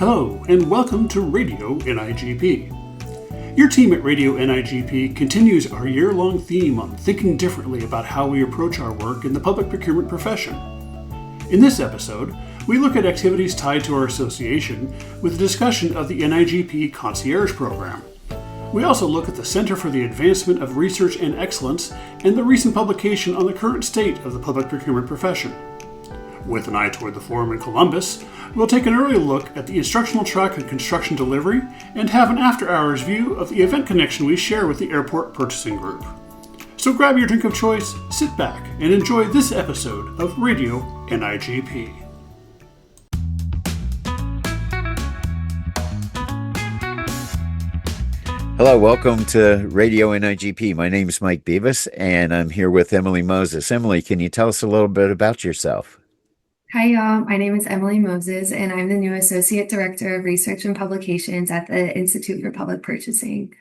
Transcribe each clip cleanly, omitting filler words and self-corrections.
Hello, and welcome to Radio NIGP. Your team at Radio NIGP continues our year-long theme on thinking differently about how we approach our work in the public procurement profession. In this episode, we look at activities tied to our association with a discussion of the NIGP Concierge program. We also look at the Center for the Advancement of Research and Excellence and the recent publication on the current state of the public procurement profession. With an eye toward the forum in Columbus, we'll take an early look at the instructional track on construction delivery and have an after-hours view of the event connection we share with the airport purchasing group. So grab your drink of choice, sit back, and enjoy this episode of Radio NIGP. Hello, welcome to Radio NIGP. My name is Mike Beavis, and I'm here with Emily Moses. Emily, can you tell us a little bit about yourself? Hi, y'all. My name is Emily Moses, and I'm the new Associate Director of Research and Publications at the Institute for Public Purchasing.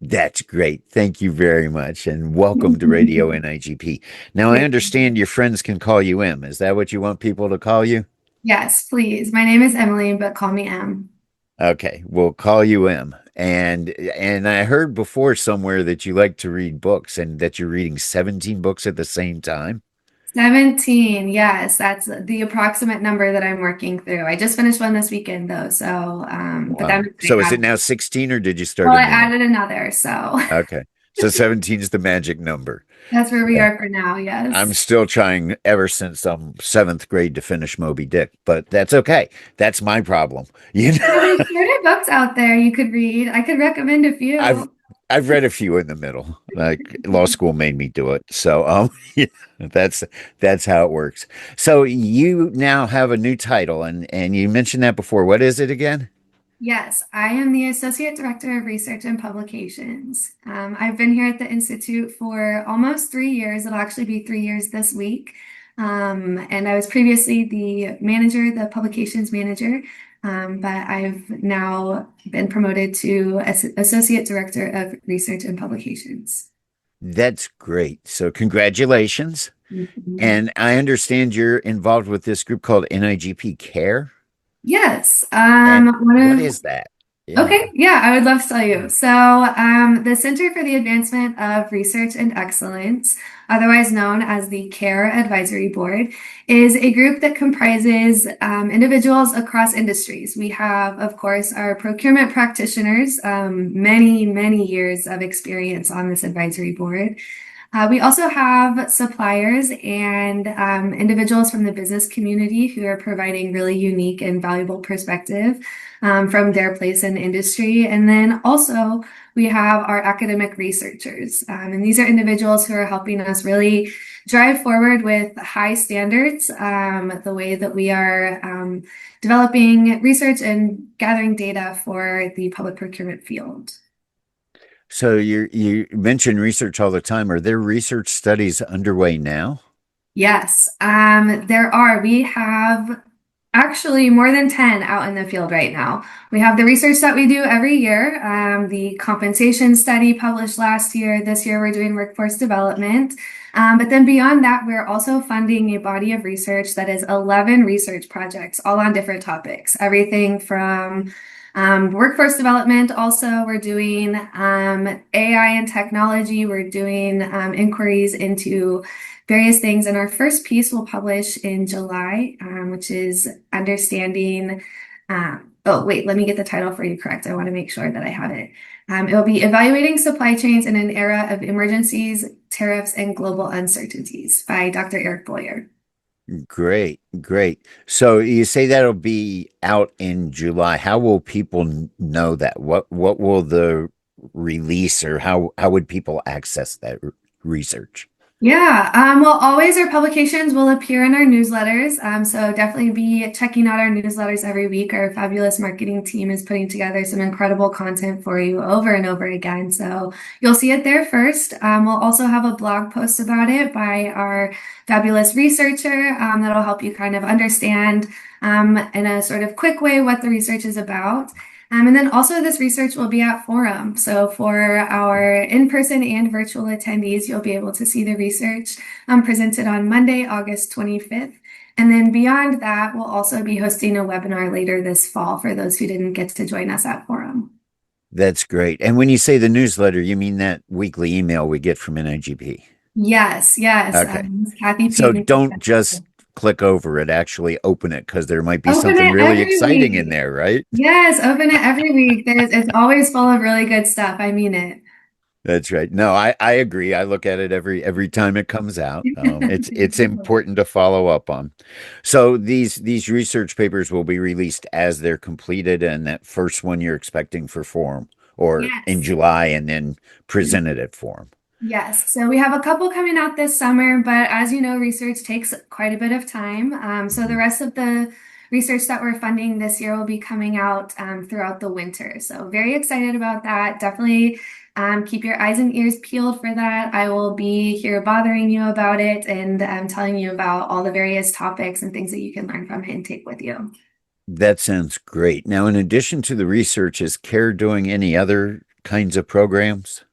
That's great. Thank you very much, and welcome to Radio NIGP. Now, I understand your friends can call you Em. Is that what you want people to call you? Yes, please. My name is Emily, but call me Em. Okay, we'll call you Em. And I heard before somewhere that you like to read books and that you're reading 17 books at the same time. 17, yes, that's the approximate number that I'm working through. I just finished one this weekend, though, so Wow. So is it now 16, or did you start? Well, I added another, so. Okay, so 17 is the magic number. That's where we are for now, yes. I'm still trying ever since seventh grade to finish Moby Dick, but that's okay. That's my problem. You know, There's books out there you could read. I could recommend a few. I've read a few in the middle. Like law school made me do it, so yeah, that's how it works. So you now have a new title, and you mentioned that before. What is it again? Yes, I am the Associate Director of Research and Publications. I've been here at the Institute for almost 3 years. It'll actually be 3 years this week. And I was previously the publications manager, but I've now been promoted to Associate Director of Research and Publications. That's great. So congratulations. Mm-hmm. And I understand you're involved with this group called NIGP Care. Yes. What is that? Yeah. Okay, yeah, I would love to tell you. So, the Center for the Advancement of Research and Excellence, otherwise known as the CARE Advisory Board, is a group that comprises individuals across industries. We have, of course, our procurement practitioners, many, many years of experience on this advisory board. We also have suppliers and individuals from the business community who are providing really unique and valuable perspective from their place in industry. And then also we have our academic researchers. And these are individuals who are helping us really drive forward with high standards, the way that we are developing research and gathering data for the public procurement field. So you mention research all the time. Are there research studies underway now? Yes, there are. We have actually more than 10 out in the field right now. We have the research that we do every year, the compensation study published last year. This year we're doing workforce development. But then beyond that, we're also funding a body of research that is 11 research projects, all on different topics. Everything from workforce development. Also, we're doing AI and technology. We're doing inquiries into various things. And our first piece will publish in July, which is understanding. Oh, wait, let me get the title for you correct. I want to make sure that I have it. It will be Evaluating Supply Chains in an Era of Emergencies, Tariffs, and Global Uncertainties by Dr. Eric Boyer. Great. So you say that'll be out in July. How will people know that? What will the release, or how would people access that research? Yeah, well, always our publications will appear in our newsletters. So definitely be checking out our newsletters every week. Our fabulous marketing team is putting together some incredible content for you over and over again. So you'll see it there first. We'll also have a blog post about it by our fabulous researcher that'll help you kind of understand in a sort of quick way what the research is about. And then also this research will be at Forum. So for our in-person and virtual attendees, you'll be able to see the research presented on Monday, August 25th. And then beyond that, we'll also be hosting a webinar later this fall for those who didn't get to join us at Forum. That's great. And when you say the newsletter, you mean that weekly email we get from NIGP? Yes, yes. Okay. Kathy So Peavy. don't just click over it, actually open it, because there might be Open something it really every exciting in week. there, right? Yes, open it every week. It's always full of really good stuff. I mean it. That's right. No, I agree. I look at it every time it comes out. It's important to follow up on. So these research papers will be released as they're completed, and that first one you're expecting for Forum or in Yes. July, and then presented at Forum. Yes, so we have a couple coming out this summer, but as you know, research takes quite a bit of time. So the rest of the research that we're funding this year will be coming out throughout the winter. So very excited about that. Definitely keep your eyes and ears peeled for that. I will be here bothering you about it and telling you about all the various topics and things that you can learn from it and take with you. That sounds great. Now, in addition to the research, is CARE doing any other kinds of programs?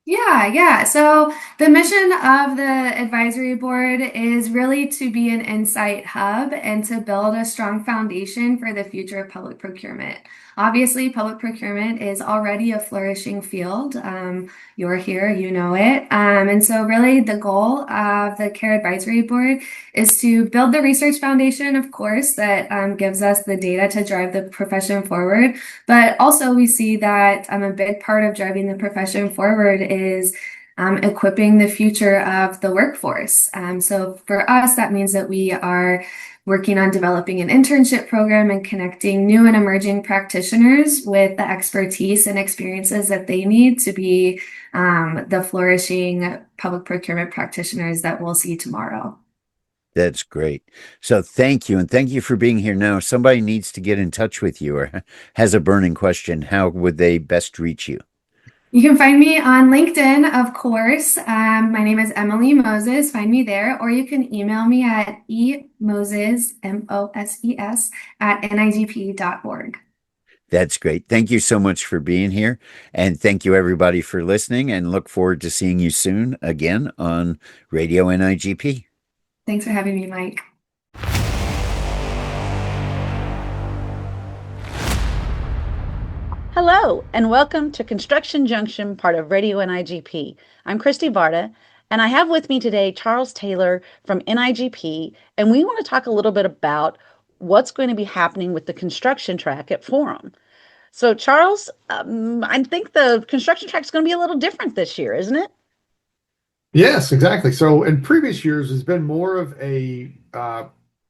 Yeah. So the mission of the advisory board is really to be an insight hub and to build a strong foundation for the future of public procurement. Obviously, public procurement is already a flourishing field. You're here, you know it. And so really the goal of the CARE Advisory Board is to build the research foundation, of course, that gives us the data to drive the profession forward. But also we see that a big part of driving the profession forward is equipping the future of the workforce. So for us, that means that we are working on developing an internship program and connecting new and emerging practitioners with the expertise and experiences that they need to be the flourishing public procurement practitioners that we'll see tomorrow. That's great. So thank you. And thank you for being here. Now, if somebody needs to get in touch with you or has a burning question, how would they best reach you? You can find me on LinkedIn, of course. My name is Emily Moses. Find me there, or you can email me at emoses, M-O-S-E-S, at nigp.org. That's great. Thank you so much for being here. And thank you, everybody, for listening. And look forward to seeing you soon again on Radio NIGP. Thanks for having me, Mike. Hello, and welcome to Construction Junction, part of Radio NIGP. I'm Kristy Varda, and I have with me today Charles Taylor from NIGP, and we want to talk a little bit about what's going to be happening with the construction track at Forum. So, Charles, I think the construction track is going to be a little different this year, isn't it? Yes, exactly. So in previous years, it's been more of a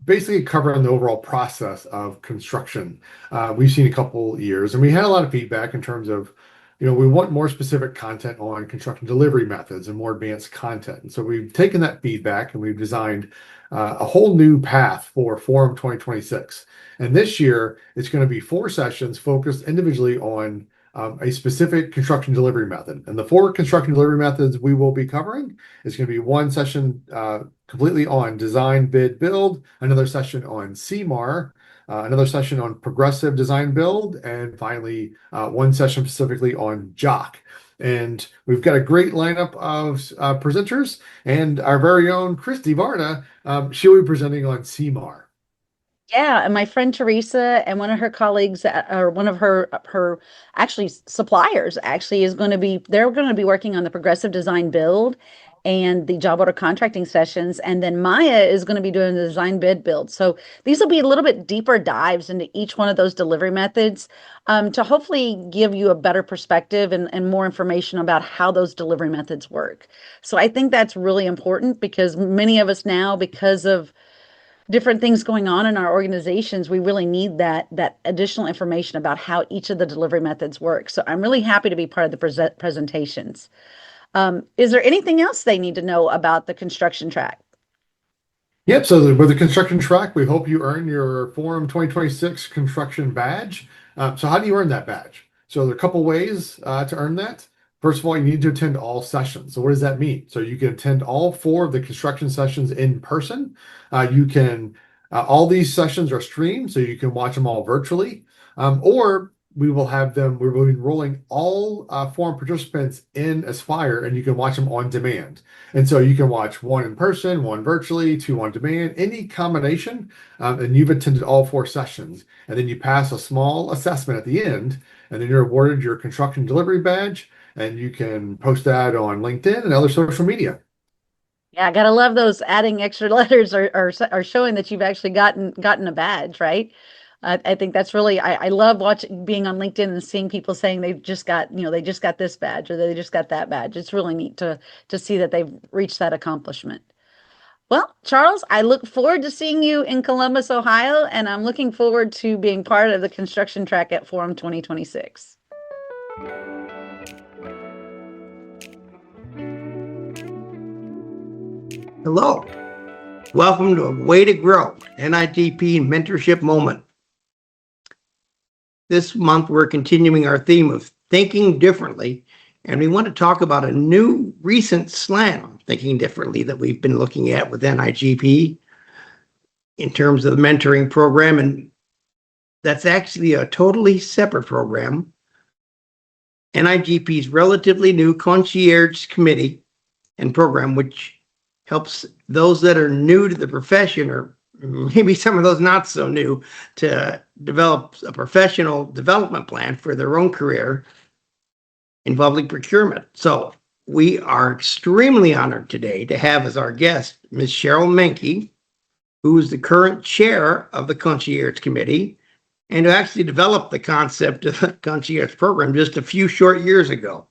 basically covering the overall process of construction. We've seen a couple years, and we had a lot of feedback in terms of, we want more specific content on construction delivery methods and more advanced content. And so we've taken that feedback and we've designed a whole new path for Forum 2026. And this year, it's going to be 4 sessions focused individually on a specific construction delivery method. And the 4 construction delivery methods we will be covering is going to be 1 session completely on design, bid, build, another session on CMAR, another session on progressive design build, and finally 1 session specifically on JOC. And we've got a great lineup of presenters, and our very own Kristy Varda, she'll be presenting on CMAR. Yeah, and my friend Teresa and one of her colleagues, or one of her actually suppliers, actually they're going to be working on the progressive design build and the job order contracting sessions, and then Maya is going to be doing the design bid build. So these will be a little bit deeper dives into each one of those delivery methods to hopefully give you a better perspective and more information about how those delivery methods work. So I think that's really important because many of us now, because of different things going on in our organizations, we really need that additional information about how each of the delivery methods work. So I'm really happy to be part of the presentations. Is there anything else they need to know about the construction track? Yep, so with the construction track, we hope you earn your Forum 2026 construction badge. So how do you earn that badge? So there are a couple ways to earn that. First of all, you need to attend all sessions. So what does that mean? So you can attend all 4 of the construction sessions in person. All these sessions are streamed, so you can watch them all virtually. Or we will have them, we're enrolling all forum participants in Aspire, and you can watch them on demand. And so you can watch one in person, one virtually, two on demand, any combination, and you've attended all 4 sessions. And then you pass a small assessment at the end, and then you're awarded your construction delivery badge, and you can post that on LinkedIn and other social media. Yeah, I gotta love those adding extra letters or showing that you've actually gotten a badge, right? I think that's really I love being on LinkedIn and seeing people saying they've just got, they just got this badge or they just got that badge. It's really neat to see that they've reached that accomplishment. Well, Charles, I look forward to seeing you in Columbus, Ohio, and I'm looking forward to being part of the construction track at Forum 2026. Hello. Welcome to A Way to Grow, NIGP Mentorship Moment. This month, we're continuing our theme of thinking differently, and we want to talk about a new recent slant on thinking differently that we've been looking at with NIGP in terms of the mentoring program, and that's actually a totally separate program. NIGP's relatively new Concierge committee and program, which helps those that are new to the profession, or maybe some of those not so new, to develop a professional development plan for their own career in public procurement. So we are extremely honored today to have as our guest Ms. Cheral Manke, who is the current chair of the Concierge Committee and who actually developed the concept of the Concierge program just a few short years ago.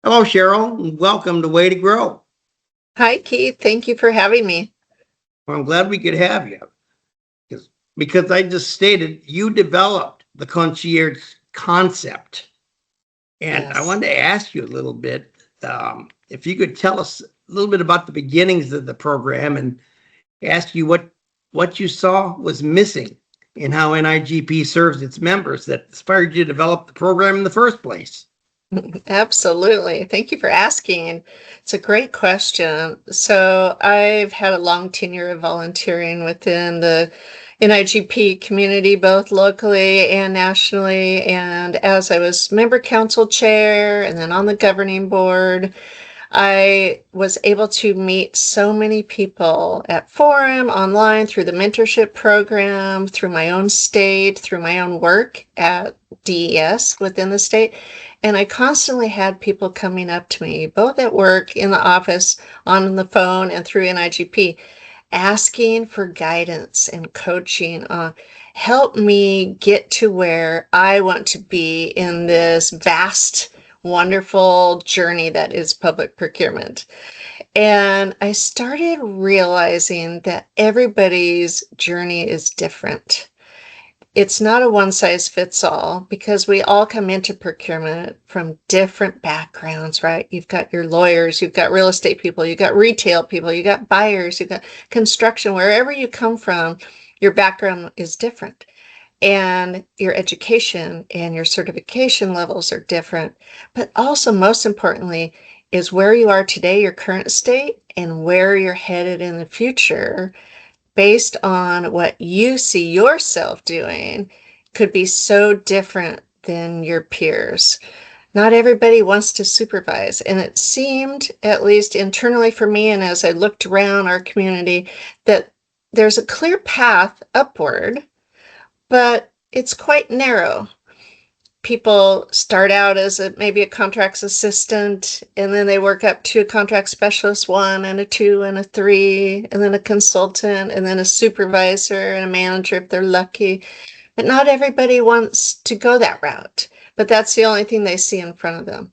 Hello, Cheryl, and welcome to Way to Grow. Hi, Keith. Thank you for having me. Well, I'm glad we could have you because I just stated you developed the Concierge concept. And Yes. I wanted to ask you a little bit, if you could tell us a little bit about the beginnings of the program and ask you what you saw was missing in how NIGP serves its members that inspired you to develop the program in the first place. Absolutely. Thank you for asking. It's a great question. So I've had a long tenure of volunteering within the NIGP community, both locally and nationally. And as I was member council chair and then on the governing board, I was able to meet so many people at Forum, online, through the mentorship program, through my own state, through my own work at DES within the state. And I constantly had people coming up to me, both at work, in the office, on the phone, and through NIGP, asking for guidance and coaching. Help me get to where I want to be in this vast, wonderful journey that is public procurement. And I started realizing that everybody's journey is different. It's not a one size fits all because we all come into procurement from different backgrounds, right? You've got your lawyers, you've got real estate people, you've got retail people, you've got buyers, you've got construction. Wherever you come from, your background is different. And your education and your certification levels are different. But also, most importantly, is where you are today, your current state, and where you're headed in the future, based on what you see yourself doing, could be so different than your peers. Not everybody wants to supervise. And it seemed, at least internally for me, and as I looked around our community, that there's a clear path upward, but it's quite narrow. People start out as maybe a contracts assistant, and then they work up to a contract specialist 1 and a 2 and a 3, and then a consultant, and then a supervisor and a manager if they're lucky. But not everybody wants to go that route, but that's the only thing they see in front of them.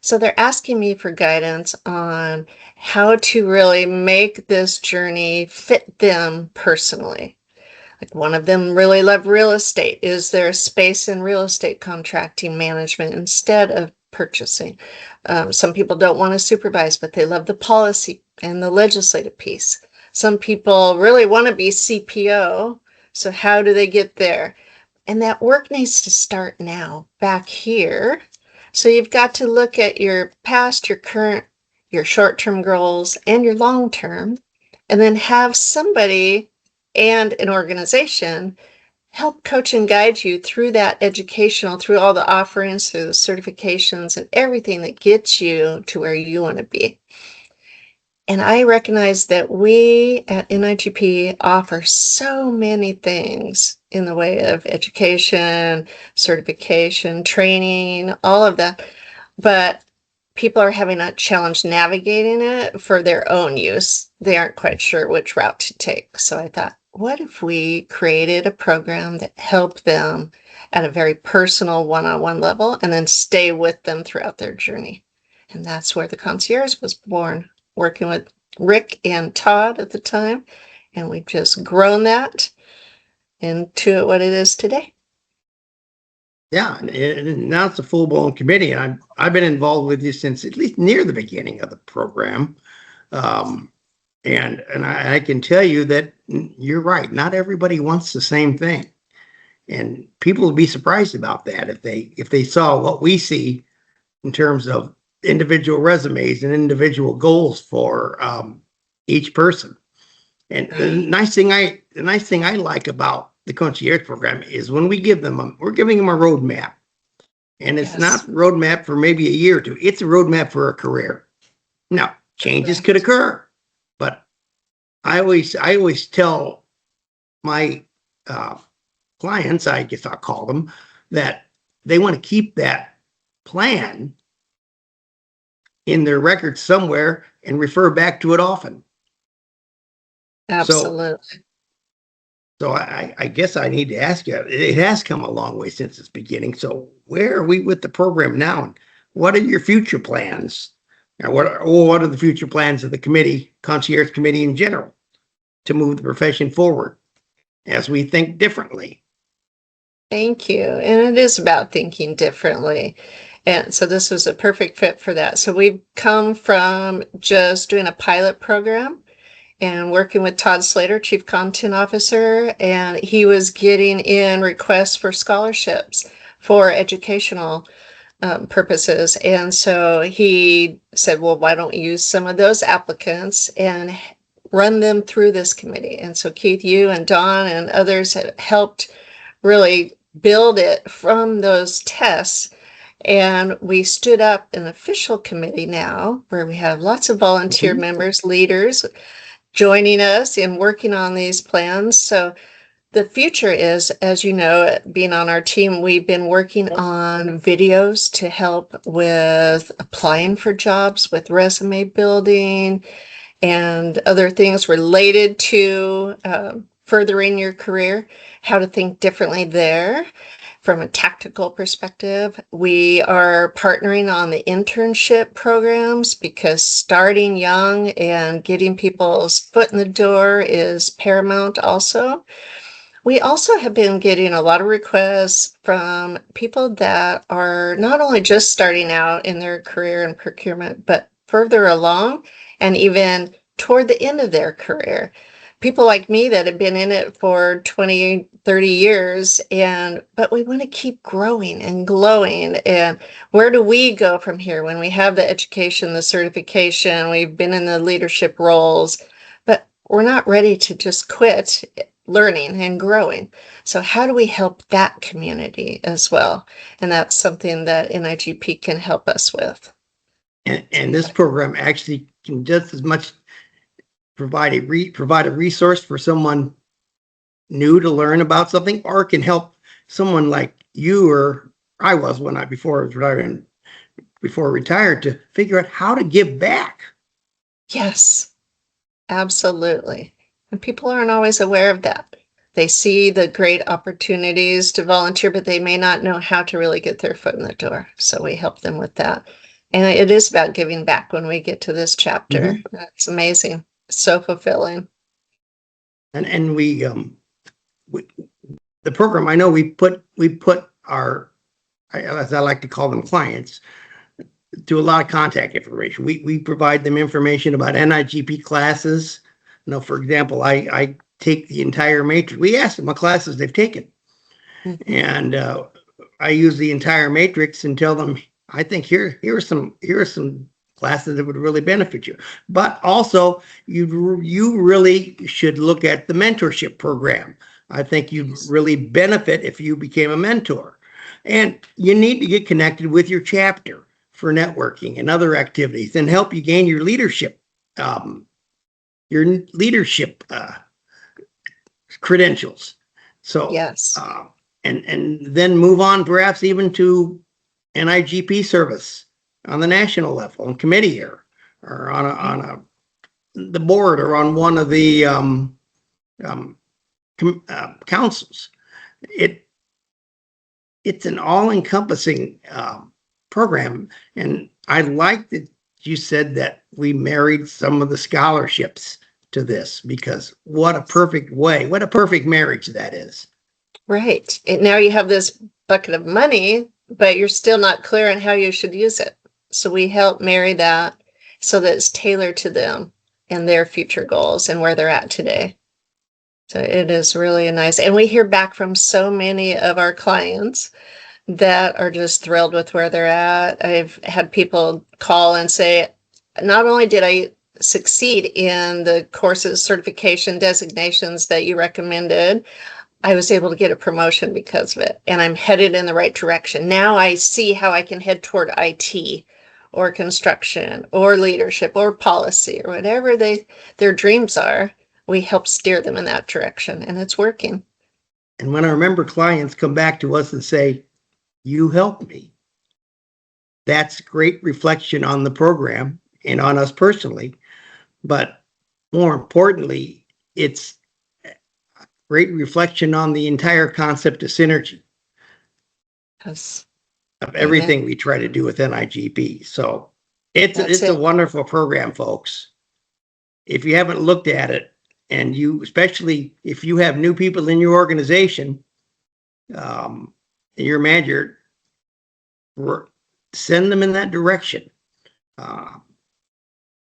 So they're asking me for guidance on how to really make this journey fit them personally. Like, one of them really loved real estate. Is there a space in real estate contracting management instead of purchasing? Some people don't want to supervise, but they love the policy and the legislative piece. Some people really want to be CPO. So how do they get there? And that work needs to start now, back here. So you've got to look at your past, your current, your short-term goals, and your long-term, and then have somebody and an organization help coach and guide you through that educational, through all the offerings, through the certifications and everything that gets you to where you want to be. And I recognize that we at NIGP offer so many things in the way of education, certification, training, all of that. But people are having a challenge navigating it for their own use. They aren't quite sure which route to take. So I thought, what if we created a program that helped them at a very personal one-on-one level and then stay with them throughout their journey? And that's where the Concierge was born, working with Rick and Todd at the time. And we've just grown that into what it is today. Yeah, and now it's a full-blown committee, and I've been involved with you since at least near the beginning of the program. And I can tell you that you're right. Not everybody wants the same thing, and people will be surprised about that if they saw what we see in terms of individual resumes and individual goals for each person. And the nice thing I like about the Concierge program is when we're giving them a roadmap, and it's not a roadmap for maybe a year or two. It's a roadmap for a career. Now, changes could occur, but I always tell my clients, I guess I'll call them, that they want to keep that plan in their records somewhere and refer back to it often. Absolutely. So I guess I need to ask you, it has come a long way since its beginning. So where are we with the program now? And what are your future plans? Now, what are the future plans of the committee, Concierge Committee in general, to move the profession forward as we think differently? Thank you. And it is about thinking differently. And so this was a perfect fit for that. So we've come from just doing a pilot program and working with Todd Slater, Chief Content Officer, and he was getting in requests for scholarships for educational purposes. And so he said, well, why don't you use some of those applicants and run them through this committee? And so Keith, you and Don and others have helped really build it from those tests. And we stood up an official committee now where we have lots of volunteer members, leaders, joining us in working on these plans. So the future is, as you know, being on our team, we've been working on videos to help with applying for jobs, with resume building, and other things related to furthering your career, how to think differently there. From a tactical perspective, we are partnering on the internship programs because starting young and getting people's foot in the door is paramount also. We also have been getting a lot of requests from people that are not only just starting out in their career in procurement, but further along and even toward the end of their career. People like me that have been in it for 20, 30 years, but we want to keep growing and glowing. And where do we go from here when we have the education, the certification, we've been in the leadership roles, but we're not ready to just quit learning and growing. So how do we help that community as well? And that's something that NIGP can help us with. And this program actually can just as much provide a resource for someone new to learn about something, or can help someone like you or I was when before I retired to figure out how to give back. Yes, absolutely. And people aren't always aware of that. They see the great opportunities to volunteer, but they may not know how to really get their foot in the door. So we help them with that. And it is about giving back when we get to this chapter. That's amazing. So fulfilling. And we the program, I know we put our, as I like to call them, clients, to a lot of contact information. We provide them information about NIGP classes. You know, for example, I take the entire matrix. We ask them what classes they've taken, and I use the entire matrix and tell them, I think here are some classes that would really benefit you. But also, you really should look at the mentorship program. I think you'd really benefit if you became a mentor. And you need to get connected with your chapter for networking and other activities and help you gain your leadership credentials. So Yes. And then move on perhaps even to NIGP service on the national level and committee here, or on the board, or on one of the councils. It's an all-encompassing program, and I like that you said that we married some of the scholarships to this, because what a perfect marriage that is. Right. And now you have this bucket of money, but you're still not clear on how you should use it. So we help marry that so that it's tailored to them and their future goals and where they're at today. So it is really nice. And we hear back from so many of our clients that are just thrilled with where they're at. I've had people call and say, not only did I succeed in the courses, certification, designations that you recommended, I was able to get a promotion because of it, and I'm headed in the right direction. Now I see how I can head toward IT or construction or leadership or policy or whatever their dreams are. We help steer them in that direction, and it's working. And when I remember clients come back to us and say, "You helped me," that's great reflection on the program and on us personally. But more importantly, it's great reflection on the entire concept of synergy. Yes. Of everything we try to do with NIGP. So it's a wonderful program, folks. If you haven't looked at it, and especially if you have new people in your organization, your manager, send them in that direction.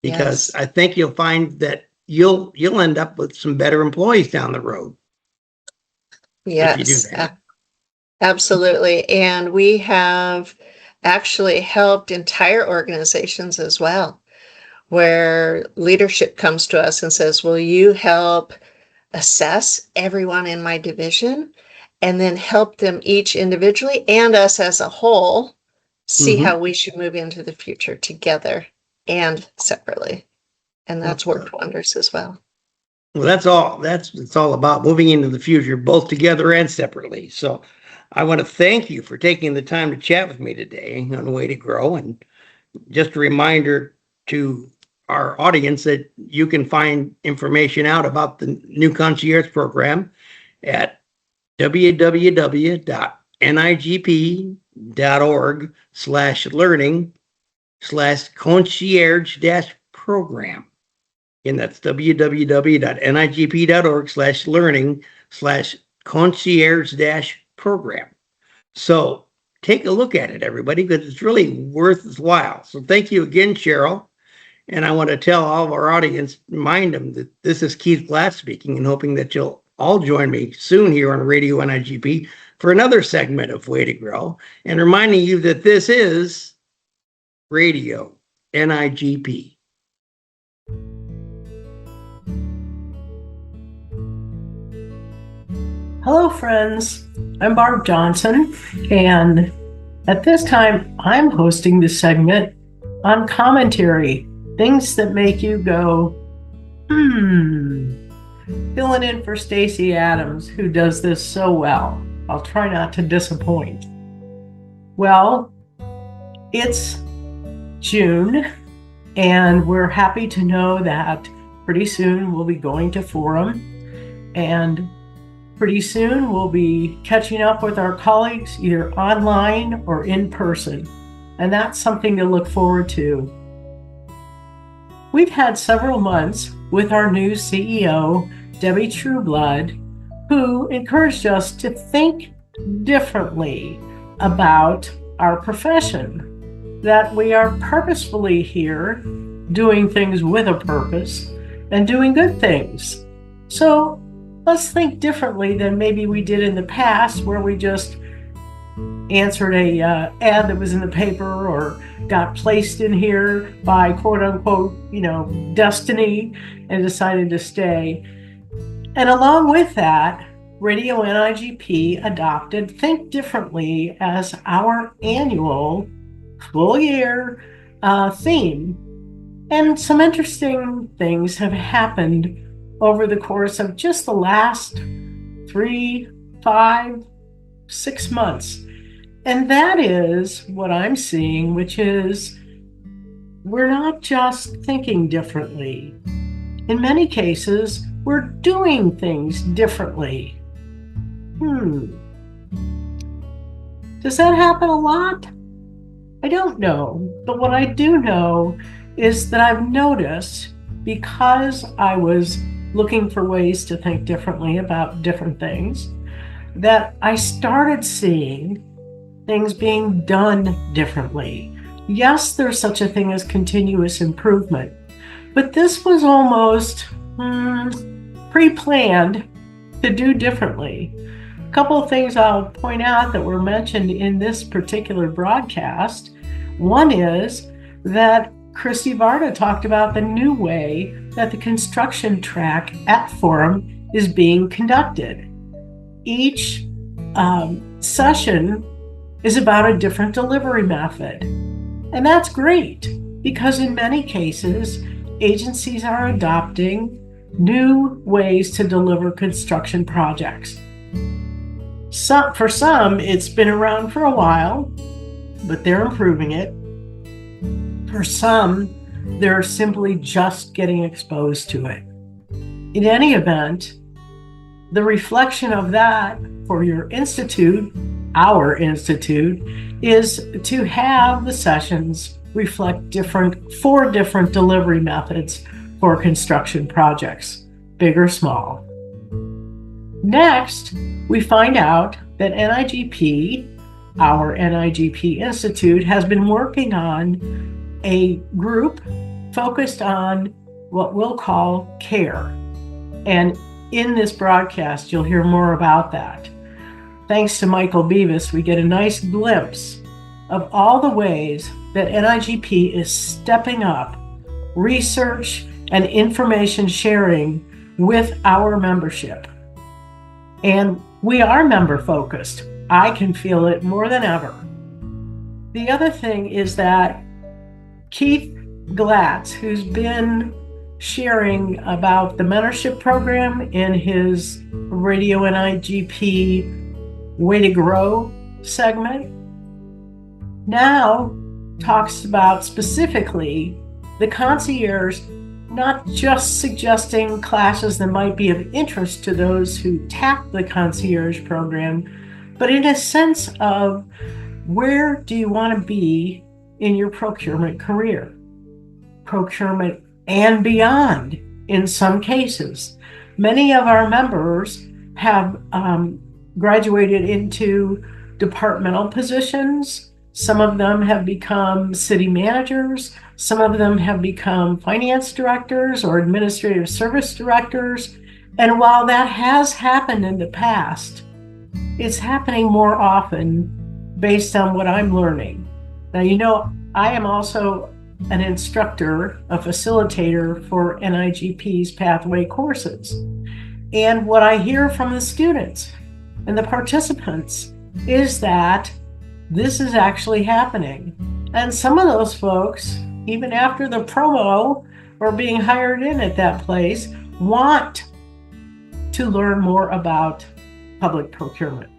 Because I think you'll find that you'll end up with some better employees down the road. Yes, if you do that. Absolutely. And we have actually helped entire organizations as well, where leadership comes to us and says, will you help assess everyone in my division and then help them each individually and us as a whole see how we should move into the future together and separately. And that's worked wonders as well. Well, that's it's all about moving into the future, both together and separately. So I want to thank you for taking the time to chat with me today on Way to Grow. And just a reminder to our audience that you can find information out about the new Concierge program at www.nigp.org/learning/concierge-program. And that's www.nigp.org/learning/concierge-program. So take a look at it, everybody, because it's really worthwhile. So thank you again, Cheryl. And I want to tell all of our audience, remind them that this is Keith Glatt speaking, and hoping that you'll all join me soon here on Radio NIGP for another segment of Way to Grow, and reminding you that this is Radio NIGP. Hello, friends. I'm Barb Johnson, and at this time, I'm hosting the segment on commentary, things that make you go, filling in for Stacey Adams, who does this so well. I'll try not to disappoint. Well, it's June, and we're happy to know that pretty soon we'll be going to Forum, and pretty soon we'll be catching up with our colleagues either online or in person, and that's something to look forward to. We've had several months with our new CEO, Debbie Trueblood, who encouraged us to think differently about our profession, that we are purposefully here doing things with a purpose and doing good things. So let's think differently than maybe we did in the past, where we just answered a ad that was in the paper or got placed in here by quote unquote, destiny, and decided to stay. And along with that, Radio NIGP adopted Think Differently as our annual full year theme. And some interesting things have happened over the course of just the last 3, 5, 6 months. And that is what I'm seeing, which is we're not just thinking differently. In many cases, we're doing things differently. Does that happen a lot? I don't know. But what I do know is that I've noticed, because I was looking for ways to think differently about different things, that I started seeing things being done differently. Yes, there's such a thing as continuous improvement, but this was almost pre-planned to do differently. A couple of things I'll point out that were mentioned in this particular broadcast. One is that Kristy Varda talked about the new way that the construction track at Forum is being conducted. Each session is about a different delivery method. And that's great, because in many cases, agencies are adopting new ways to deliver construction projects. For some, it's been around for a while, but they're improving it. For some, they're simply just getting exposed to it. In any event, the reflection of that for your institute, our institute, is to have the sessions reflect 4 different delivery methods for construction projects, big or small. Next, we find out that NIGP, our NIGP Institute, has been working on a group focused on what we'll call CARE. And in this broadcast, you'll hear more about that. Thanks to Michael Beavis, we get a nice glimpse of all the ways that NIGP is stepping up research and information sharing with our membership. And we are member focused. I can feel it more than ever. The other thing is that Keith Glatz, who's been sharing about the mentorship program in his Radio NIGP Way to Grow segment, now talks about specifically the concierge, not just suggesting classes that might be of interest to those who tap the concierge program, but in a sense of where do you want to be in your procurement career? Procurement and beyond in some cases. Many of our members have graduated into departmental positions. Some of them have become city managers. Some of them have become finance directors or administrative service directors. And while that has happened in the past, it's happening more often based on what I'm learning. Now, I am also an instructor, a facilitator for NIGP's pathway courses. And what I hear from the students and the participants is that this is actually happening. And some of those folks, even after the promo or being hired in at that place, want to learn more about public procurement.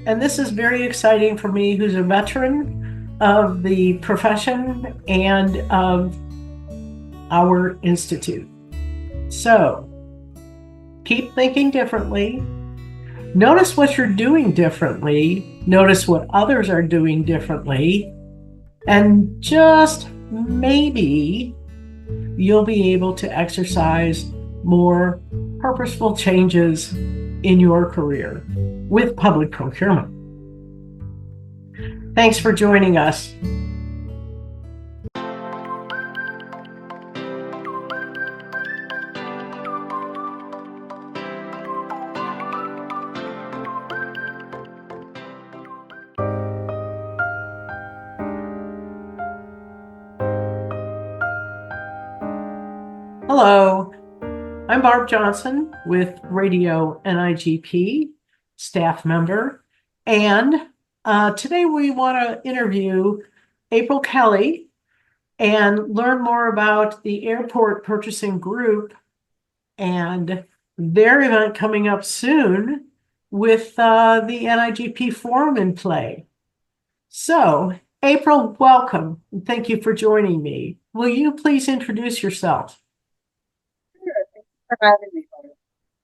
And this is very exciting for me, who's a veteran of the profession and of our institute. So keep thinking differently. Notice what you're doing differently. Notice what others are doing differently. And just maybe you'll be able to exercise more purposeful changes in your career with public procurement. Thanks for joining us. Hello, I'm Barb Johnson with Radio NIGP, staff member. And today we want to interview April Kelly and learn more about the airport purchasing group and their event coming up soon with the NIGP Forum in play. So, April, welcome. And thank you for joining me. Will you please introduce yourself? Sure. Thank you for having me.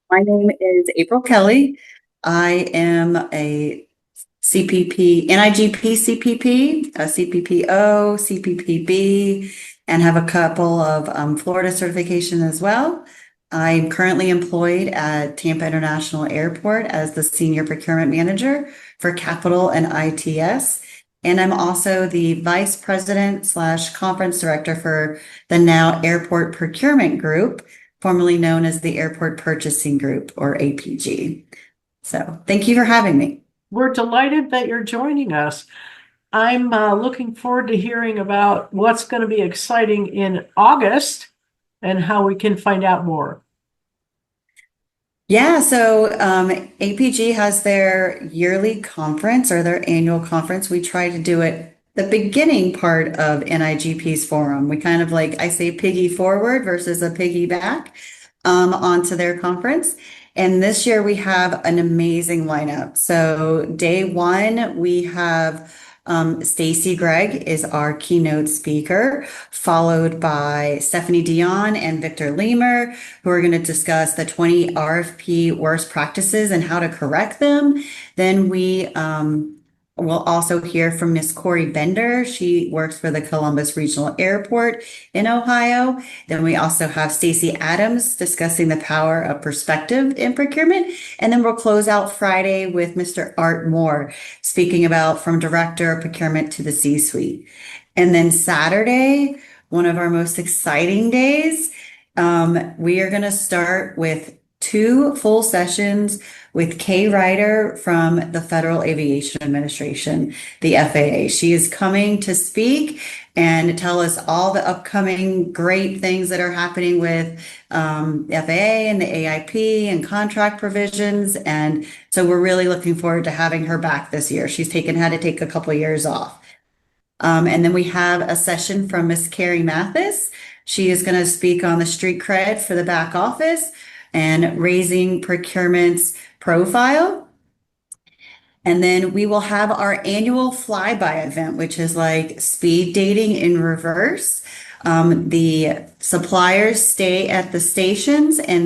My name is April Kelly. I am a CPP, NIGP CPP, a CPPO, CPPB, and have a couple of Florida certification as well. I'm currently employed at Tampa International Airport as the Senior Procurement Manager for Capital and ITS. And I'm also the Vice President / Conference Director for the now Airport Procurement Group, formerly known as the Airport Purchasing Group, or APG. So thank you for having me. We're delighted that you're joining us. I'm looking forward to hearing about what's going to be exciting in August and how we can find out more. Yeah, so APG has their yearly conference or their annual conference. We try to do it the beginning part of NIGP's forum. We kind of like, I say piggy forward versus a piggy back onto their conference. And this year we have an amazing lineup. So day one, we have Stacy Gregg is our keynote speaker, followed by Stephanie Dion and Victor Lemer, who are going to discuss the 20 RFP worst practices and how to correct them. Then we we'll also hear from Miss Corey Bender. She works for the Columbus Regional Airport in Ohio. Then we also have Stacey Adams discussing the power of perspective in procurement. And then we'll close out Friday with Mr. Art Moore speaking about from director of procurement to the C-suite. And then Saturday, one of our most exciting days, we are going to start with 2 full sessions with Kay Ryder from the Federal Aviation Administration, the FAA. She is coming to speak and tell us all the upcoming great things that are happening with the FAA and the AIP and contract provisions. And so we're really looking forward to having her back this year. She's had to take a couple of years off. And then we have a session from Miss Carrie Mathis. She is going to speak on the street cred for the back office and raising procurement's profile. And then we will have our annual flyby event, which is like speed dating in reverse. The suppliers stay at the stations and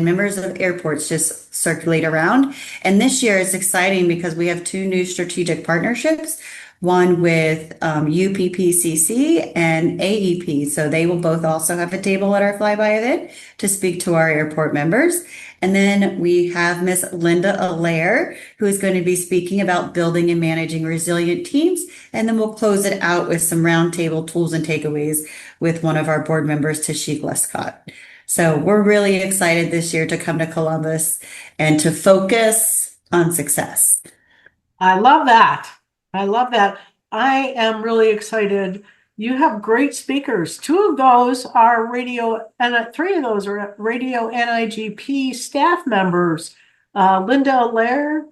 members of airports just circulate around. And this year it's exciting because we have 2 new strategic partnerships. One with UPPCC and AEP. So they will both also have a table at our flyby event to speak to our airport members. And then we have Miss Linda Allaire, who is going to be speaking about building and managing resilient teams. And then we'll close it out with some roundtable tools and takeaways with one of our board members, Tashik Lescott. So we're really excited this year to come to Columbus and to focus on success. I love that. I love that. I am really excited. You have great speakers. 2 of those are radio, and 3 of those are Radio NIGP staff members, Linda Allaire,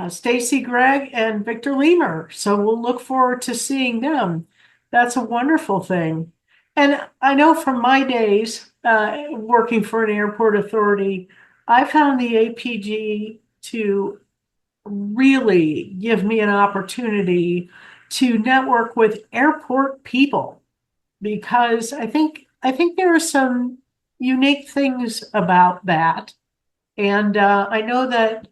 Stacy Gregg, and Victor Lemer. So we'll look forward to seeing them. That's a wonderful thing. And I know from my days working for an airport authority, I found the APG to really give me an opportunity to network with airport people, because I think there are some unique things about that. And I know that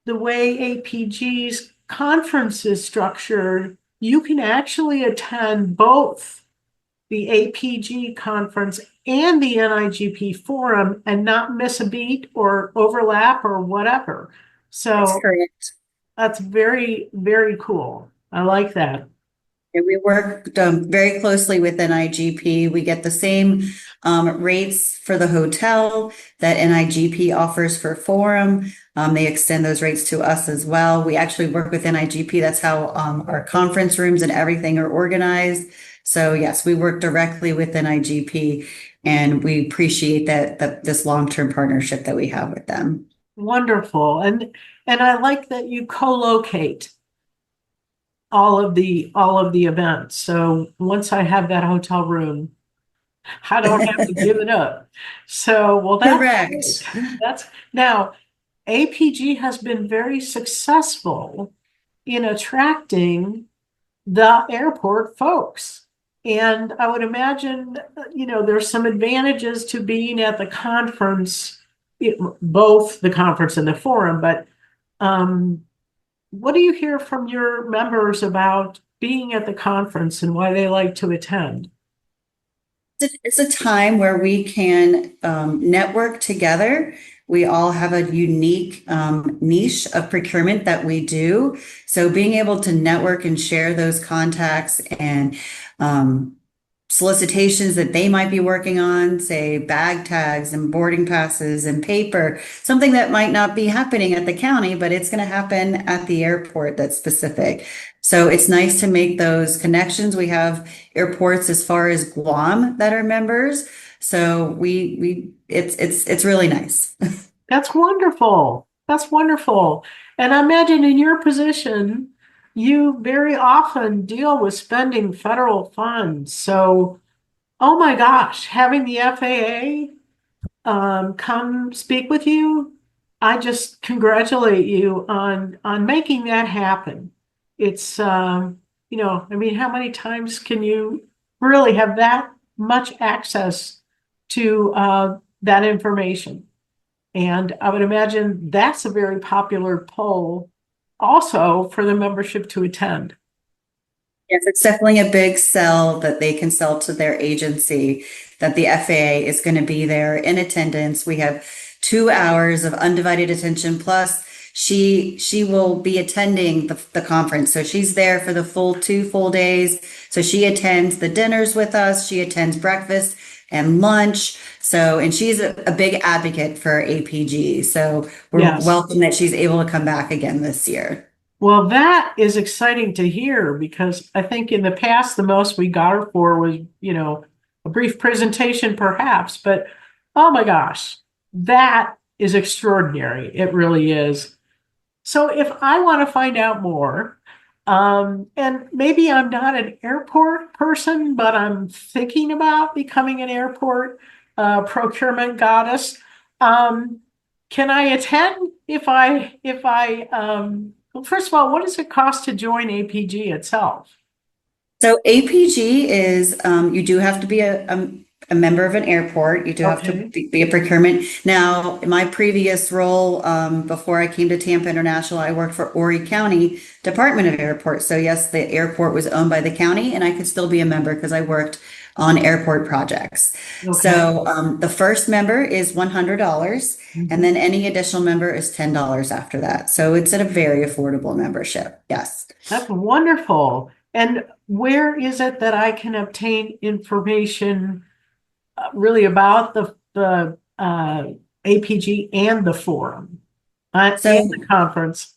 the way APG's conference is structured, you can actually attend both the APG conference and the NIGP forum and not miss a beat or overlap or whatever. So That's correct. That's very, very cool. I like that. And we work very closely with NIGP. We get the same rates for the hotel that NIGP offers for forum. They extend those rates to us as well. We actually work with NIGP. That's how our conference rooms and everything are organized. So yes, we work directly with NIGP. And we appreciate that this long-term partnership that we have with them. Wonderful. And I like that you co-locate all of the events. So once I have that hotel room, I don't have to give it up. So, well, that's Correct. great. That's now APG has been very successful in attracting the airport folks. And I would imagine, there's some advantages to being at the conference, both the conference and the forum, but what do you hear from your members about being at the conference and why they like to attend? It's a time where we can network together. We all have a unique niche of procurement that we do. So being able to network and share those contacts and solicitations that they might be working on, say bag tags and boarding passes and paper, something that might not be happening at the county, but it's going to happen at the airport that's specific. So it's nice to make those connections. We have airports as far as Guam that are members. So it's really nice. That's wonderful. That's wonderful. And I imagine in your position, you very often deal with spending federal funds. So, oh my gosh, having the FAA come speak with you, I just congratulate you on making that happen. It's how many times can you really have that much access to that information? And I would imagine that's a very popular poll also for the membership to attend. Yes, it's definitely a big sell that they can sell to their agency, that the FAA is going to be there in attendance. We have 2 hours of undivided attention, plus she will be attending the conference. So she's there for the full 2 full days. So she attends the dinners with us. She attends breakfast and lunch. So, and she's a big advocate for APG. So we're welcome that she's able to come back again this year. Well, that is exciting to hear, because I think in the past, the most we got her for was, a brief presentation perhaps, but oh my gosh, that is extraordinary. It really is. So if I want to find out more, and maybe I'm not an airport person, but I'm thinking about becoming an airport procurement goddess. Can I attend well, first of all, what does it cost to join APG itself? So APG is, you do have to be a member of an airport. You do have to be a procurement. Now, in my previous role, before I came to Tampa International, I worked for Horry County Department of Airports. So yes, the airport was owned by the county, and I could still be a member because I worked on airport projects. Okay. So the first member is $100, and then any additional member is $10 after that. So it's at a very affordable membership. Yes. That's wonderful. And where is it that I can obtain information really about the APG and the forum and the conference?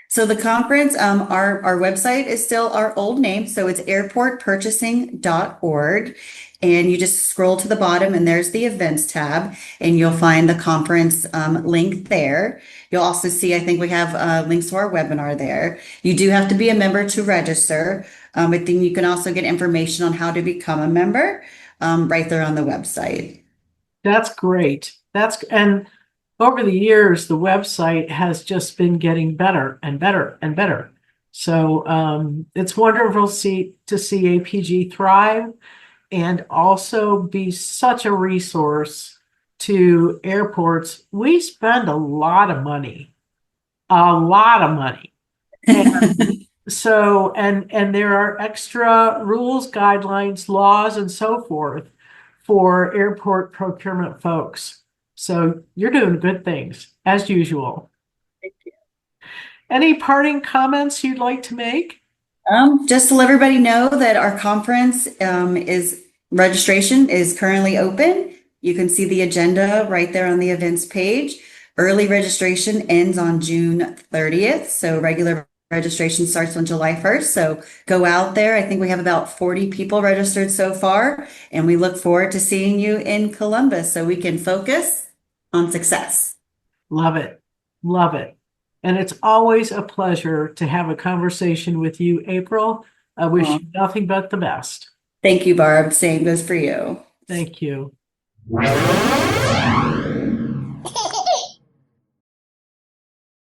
So the conference, our website is still our old name. So it's airportpurchasing.org. And you just scroll to the bottom and there's the events tab, and you'll find the conference link there. You'll also see, I think we have links to our webinar there. You do have to be a member to register. But then you can also get information on how to become a member right there on the website. That's great. And over the years, the website has just been getting better and better and better. So it's wonderful to see APG thrive and also be such a resource to airports. We spend a lot of money. And so, and there are extra rules, guidelines, laws, and so forth for airport procurement folks. So you're doing good things, as usual. Thank you. Any parting comments you'd like to make? Just to let everybody know that our conference registration is currently open. You can see the agenda right there on the events page. Early registration ends on June 30th. So regular Registration starts on July 1st, so go out there. I think we have about 40 people registered so far, and we look forward to seeing you in Columbus so we can focus on success. Love it. Love it. And it's always a pleasure to have a conversation with you, April. I wish you nothing but the best. Thank you, Barb. Same goes for you. Thank you.